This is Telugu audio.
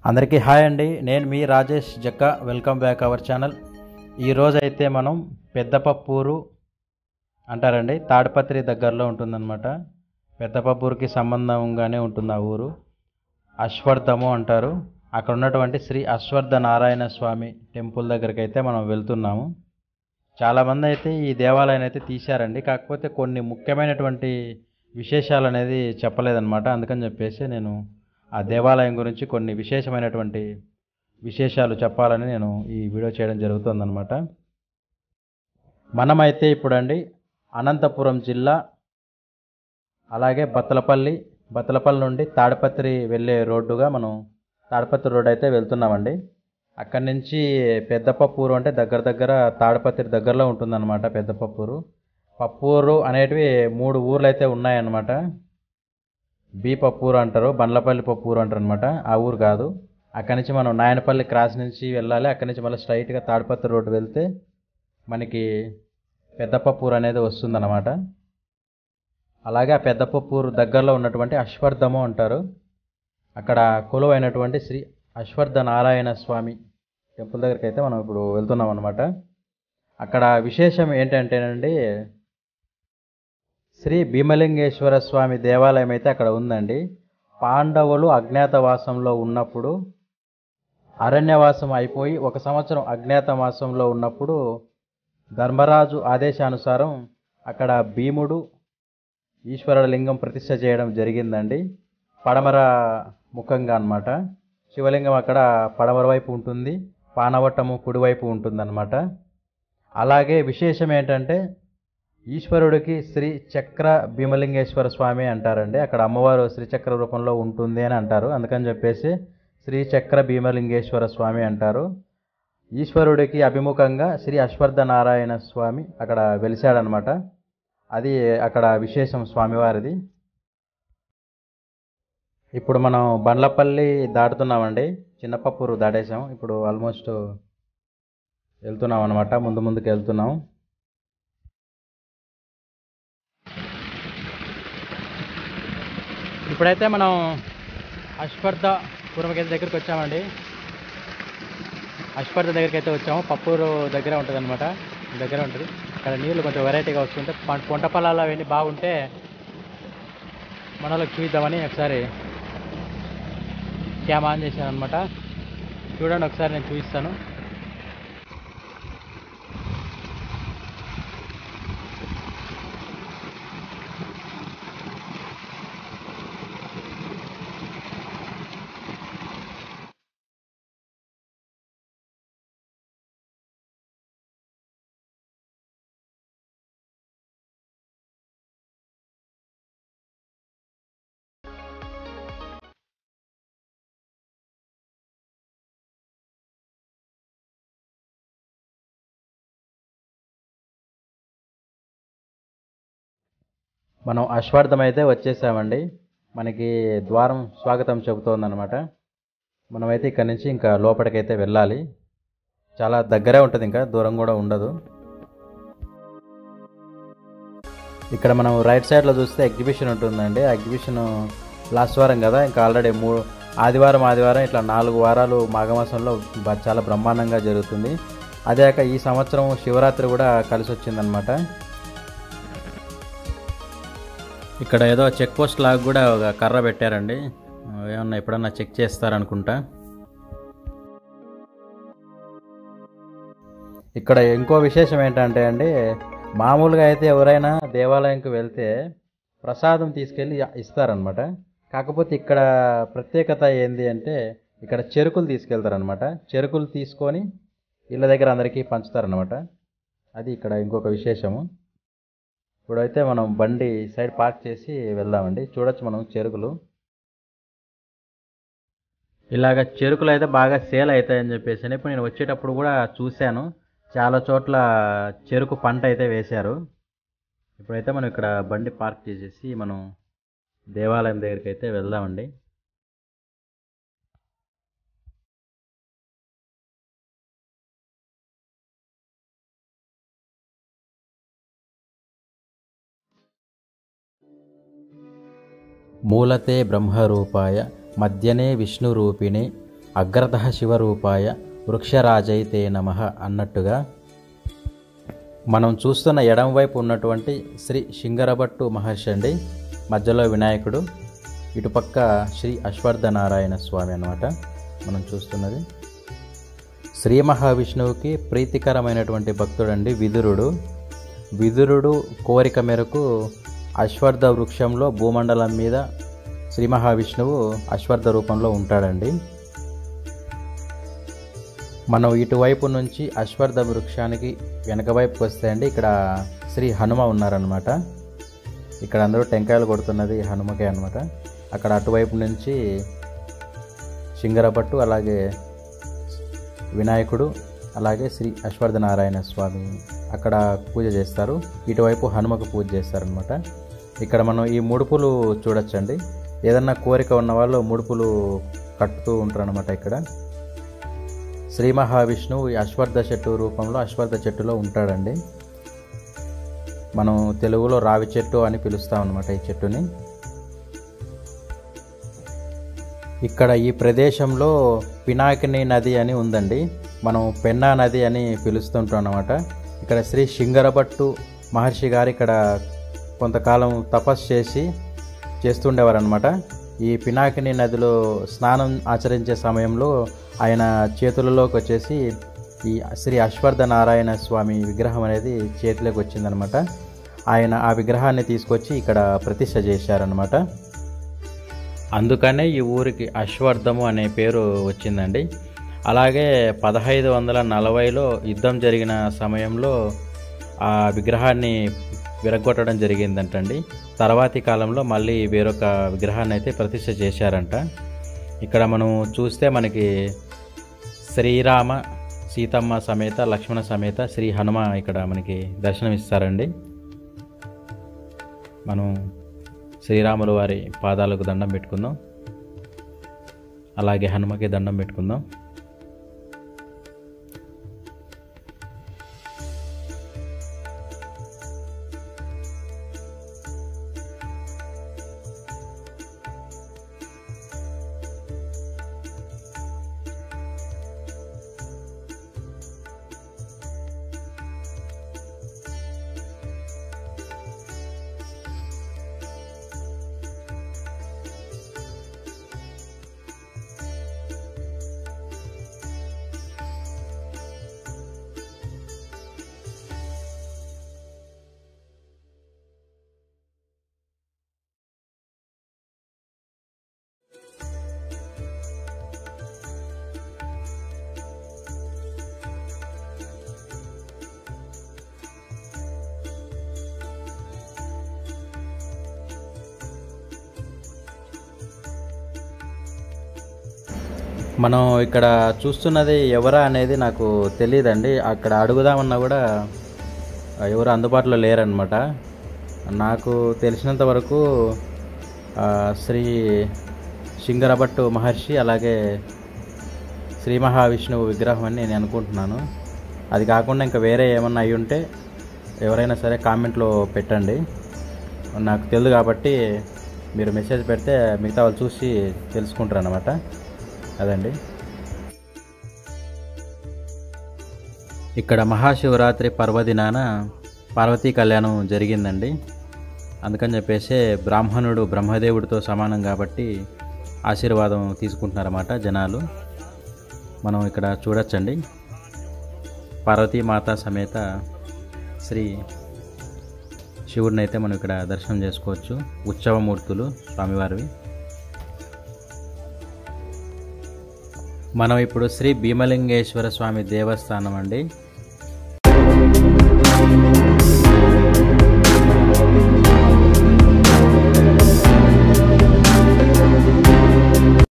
అందరికీ హాయ్ అండి. నేను మీ Rajesh Jakka. Welcome back our channel. ఈరోజు అయితే మనం పెద్దపప్పూరు అంటారండి, తాడిపత్రి దగ్గరలో ఉంటుందన్నమాట. పెద్దపప్పూరుకి సంబంధంగానే ఉంటుంది ఆ ఊరు. అశ్వర్థము అంటారు. అక్కడ ఉన్నటువంటి శ్రీ అశ్వర్థ నారాయణ స్వామి టెంపుల్ దగ్గరికి అయితే మనం వెళ్తున్నాము. చాలామంది అయితే ఈ దేవాలయాన్ని అయితే తీశారండి, కాకపోతే కొన్ని ముఖ్యమైనటువంటి విశేషాలు అనేది చెప్పలేదన్నమాట. అందుకని చెప్పేసి నేను ఆ దేవాలయం గురించి కొన్ని విశేషమైనటువంటి విశేషాలు చెప్పాలని నేను ఈ వీడియో చేయడం జరుగుతుందన్నమాట. మనమైతే ఇప్పుడండి అనంతపురం జిల్లా, అలాగే బత్తలపల్లి నుండి తాడిపత్రి వెళ్ళే రోడ్డుగా మనం తాడిపత్రి రోడ్ అయితే వెళ్తున్నామండి. అక్కడి నుంచి పెద్దపప్పూరు అంటే దగ్గర తాడిపత్రి దగ్గరలో ఉంటుందన్నమాట. పెద్దపప్పూరు, పప్పూరు అనేటివి 3 ఊర్లు అయితే ఉన్నాయన్నమాట. బి పప్పూరు అంటారు, బండ్లపల్లి పప్పూరు అంటారు అనమాట. ఆ ఊరు కాదు. అక్కడి నుంచి మనం నాయనపల్లి క్రాస్ నుంచి వెళ్ళాలి. అక్కడి నుంచి మళ్ళీ స్ట్రైట్గా తాడిపత్రి రోడ్డు వెళ్తే మనకి పెద్దపప్పూరు అనేది వస్తుందన్నమాట. అలాగే ఆ పెద్దపప్పూరు దగ్గరలో ఉన్నటువంటి అశ్వర్థము అంటారు, అక్కడ కొలువైనటువంటి శ్రీ అశ్వర్థ నారాయణ స్వామి టెంపుల్ దగ్గరికి అయితే మనం ఇప్పుడు వెళ్తున్నాం అనమాట. అక్కడ విశేషం ఏంటంటేనండి, శ్రీ భీమలింగేశ్వర స్వామి దేవాలయం అయితే అక్కడ ఉందండి. పాండవులు అజ్ఞాతవాసంలో ఉన్నప్పుడు, అరణ్యవాసం అయిపోయి 1 సంవత్సరం అజ్ఞాతవాసంలో ఉన్నప్పుడు ధర్మరాజు ఆదేశానుసారం అక్కడ భీముడు ఈశ్వరుడు లింగం ప్రతిష్ఠ చేయడం జరిగిందండి. పడమర ముఖంగా అన్నమాట. శివలింగం అక్కడ పడమర వైపు ఉంటుంది, పానవట్టము కుడివైపు ఉంటుందన్నమాట. అలాగే విశేషం ఏంటంటే, ఈశ్వరుడికి శ్రీ చక్ర భీమలింగేశ్వర స్వామి అంటారండి. అక్కడ అమ్మవారు శ్రీచక్ర రూపంలో ఉంటుంది అని అంటారు. అందుకని చెప్పేసి శ్రీ చక్ర భీమలింగేశ్వర స్వామి అంటారు. ఈశ్వరుడికి అభిముఖంగా శ్రీ అశ్వర్థ నారాయణ స్వామి అక్కడ వెలిశాడనమాట. అది అక్కడ విశేషం స్వామివారిది. ఇప్పుడు మనం బండ్లపల్లి దాటుతున్నామండి. చిన్నపప్పూరు దాటేసాం. ఇప్పుడు ఆల్మోస్ట్ వెళ్తున్నాం అనమాట. ముందుకు వెళ్తున్నాం. ఇప్పుడైతే మనం అశ్వర్థపురం దగ్గరికి వచ్చామండి. అశ్వర్థ దగ్గరికి అయితే వచ్చాము. పప్పూరు దగ్గర ఉంటుంది అనమాట, దగ్గర ఉంటుంది. అక్కడ నీళ్ళు కొంచెం వెరైటీగా వస్తుంటే, పంట పొలాలు అవన్నీ బాగుంటే మనలోకి చూద్దామని ఒకసారి క్యామ్ ఆన్ చేశాను అనమాట. చూడండి ఒకసారి, నేను చూపిస్తాను. మనం అశ్వార్థం అయితే వచ్చేసామండి. మనకి ద్వారం స్వాగతం చెబుతోందనమాట. మనమైతే ఇక్కడి నుంచి ఇంకా లోపలికైతే వెళ్ళాలి. చాలా దగ్గరే ఉంటుంది, ఇంకా దూరం కూడా ఉండదు. ఇక్కడ మనం రైట్ సైడ్లో చూస్తే ఎగ్జిబిషన్ ఉంటుందండి. ఆ ఎగ్జిబిషన్ లాస్ట్ వారం కదా, ఇంకా ఆల్రెడీ ఆదివారం ఇట్లా 4 వారాలు మాఘమాసంలో చాలా బ్రహ్మాండంగా జరుగుతుంది. అదేక ఈ సంవత్సరం శివరాత్రి కూడా కలిసి వచ్చిందనమాట. ఇక్కడ ఏదో చెక్ పోస్ట్ లాగా కూడా ఒక కర్ర పెట్టారండి. ఏమన్నా ఎప్పుడన్నా చెక్ చేస్తారనుకుంటా. ఇక్కడ ఇంకో విశేషం ఏంటంటే అండి, మామూలుగా అయితే ఎవరైనా దేవాలయంకి వెళ్తే ప్రసాదం తీసుకెళ్ళి ఇస్తారనమాట. కాకపోతే ఇక్కడ ప్రత్యేకత ఏంది అంటే, ఇక్కడ చెరుకులు తీసుకెళ్తారనమాట. చెరుకులు తీసుకొని ఇళ్ళ దగ్గర అందరికీ పంచుతారనమాట. అది ఇక్కడ ఇంకొక విశేషము. ఇప్పుడైతే మనం బండి సైడ్ పార్క్ చేసి వెళ్దామండి. చూడొచ్చు మనం చెరుకులు. ఇలాగ చెరుకులు అయితే బాగా సేల్ అవుతాయని చెప్పేసి ఇప్పుడు నేను వచ్చేటప్పుడు కూడా చూశాను. చాలా చోట్ల చెరుకు పంట అయితే వేశారు. ఇప్పుడైతే మనం ఇక్కడ బండి పార్క్ చేసేసి మనం దేవాలయం దగ్గరికి అయితే వెళ్దామండి. మూలతే బ్రహ్మరూపాయ మధ్యనే విష్ణురూపిణి అగ్రతః శివరూపాయ వృక్షరాజైతే నమః అన్నట్టుగా మనం చూస్తున్న ఎడమవైపు ఉన్నటువంటి శ్రీ శింగరభట్టు మహర్షి అండి, మధ్యలో వినాయకుడు, ఇటుపక్క శ్రీ అశ్వత్థనారాయణ స్వామి అన్నమాట మనం చూస్తున్నది. శ్రీ మహావిష్ణువుకి ప్రీతికరమైనటువంటి భక్తుడండి విదురుడు. విదురుడు కోరిక మేరకు అశ్వత్థ వృక్షంలో భూమండలం మీద శ్రీ మహావిష్ణువు అశ్వత్థ రూపంలో ఉంటాడండి. మనం ఇటువైపు నుంచి అశ్వత్థ వృక్షానికి వెనక వైపుకి వస్తే అండి ఇక్కడ శ్రీ హనుమ ఉన్నారనమాట. ఇక్కడ అందరూ టెంకాయలు కొడుతున్నది హనుమకే అనమాట. అక్కడ అటువైపు నుంచి శింగరభట్టు, అలాగే వినాయకుడు, అలాగే శ్రీ అశ్వత్థనారాయణ స్వామి అక్కడ పూజ చేస్తారు. ఇటువైపు హనుమకు పూజ చేస్తారనమాట. ఇక్కడ మనం ఈ ముడుపులు చూడొచ్చండి. ఏదన్నా కోరిక ఉన్న వాళ్ళు ముడుపులు కట్టుతూ ఉంటారు అనమాట. ఇక్కడ శ్రీ మహావిష్ణువు ఈ అశ్వత్థ చెట్టు రూపంలో అశ్వత్థ చెట్టులో ఉంటాడండి. మనం తెలుగులో రావి చెట్టు అని పిలుస్తాం అనమాట ఈ చెట్టుని. ఇక్కడ ఈ ప్రదేశంలో పినాకిని నది అని ఉందండి, మనం పెన్నా నది అని పిలుస్తుంటాం అనమాట. ఇక్కడ శ్రీ శింగరభట్టు మహర్షి గారు ఇక్కడ కొంతకాలం తపస్సు చేస్తుండేవారు అనమాట. ఈ పినాకిని నదిలో స్నానం ఆచరించే సమయంలో ఆయన చేతులలోకి వచ్చేసి ఈ శ్రీ అశ్వత్థనారాయణ స్వామి విగ్రహం అనేది చేతిలోకి వచ్చిందనమాట. ఆయన ఆ విగ్రహాన్ని తీసుకొచ్చి ఇక్కడ ప్రతిష్ఠ చేశారనమాట. అందుకనే ఈ ఊరికి అశ్వత్థము అనే పేరు వచ్చిందండి. అలాగే 1540లో యుద్ధం జరిగిన సమయంలో ఆ విగ్రహాన్ని విరగొట్టడం జరిగిందంటండి. తర్వాతి కాలంలో మళ్ళీ వేరొక విగ్రహాన్ని అయితే ప్రతిష్ఠ చేశారంట. ఇక్కడ మనం చూస్తే మనకి శ్రీరామ సీతమ్మ సమేత లక్ష్మణ సమేత శ్రీ హనుమ ఇక్కడ మనకి దర్శనమిస్తారండి. మనం శ్రీరాముల వారి పాదాలకు దండం పెట్టుకుందాం, అలాగే హనుమకి దండం పెట్టుకుందాం. మనం ఇక్కడ చూస్తున్నది ఎవరా అనేది నాకు తెలియదండి. అక్కడ అడుగుదామన్నా కూడా ఎవరు అందుబాటులో లేరనమాట. నాకు తెలిసినంత వరకు శ్రీ శింగరభట్టు మహర్షి అలాగే శ్రీ మహావిష్ణువు విగ్రహం అని నేను అనుకుంటున్నాను. అది కాకుండా ఇంకా వేరే ఏమన్నా అయి ఉంటే ఎవరైనా సరే కామెంట్లో పెట్టండి. నాకు తెలియదు కాబట్టి మీరు మెసేజ్ పెడితే మిగతా వాళ్ళు చూసి తెలుసుకుంటారు అన్నమాట. అదండి, ఇక్కడ మహాశివరాత్రి పర్వదినాన పార్వతీ కళ్యాణం జరిగిందండి. అందుకని చెప్పేసి బ్రాహ్మణుడు బ్రహ్మదేవుడితో సమానం కాబట్టి ఆశీర్వాదం తీసుకుంటున్నారన్నమాట జనాలు. మనం ఇక్కడ చూడొచ్చండి, పార్వతీమాత సమేత శ్రీ శివుడిని అయితే మనం ఇక్కడ దర్శనం చేసుకోవచ్చు. ఉత్సవమూర్తులు స్వామివారివి. మనం ఇప్పుడు శ్రీ భీమలింగేశ్వర స్వామి దేవస్థానం అండి.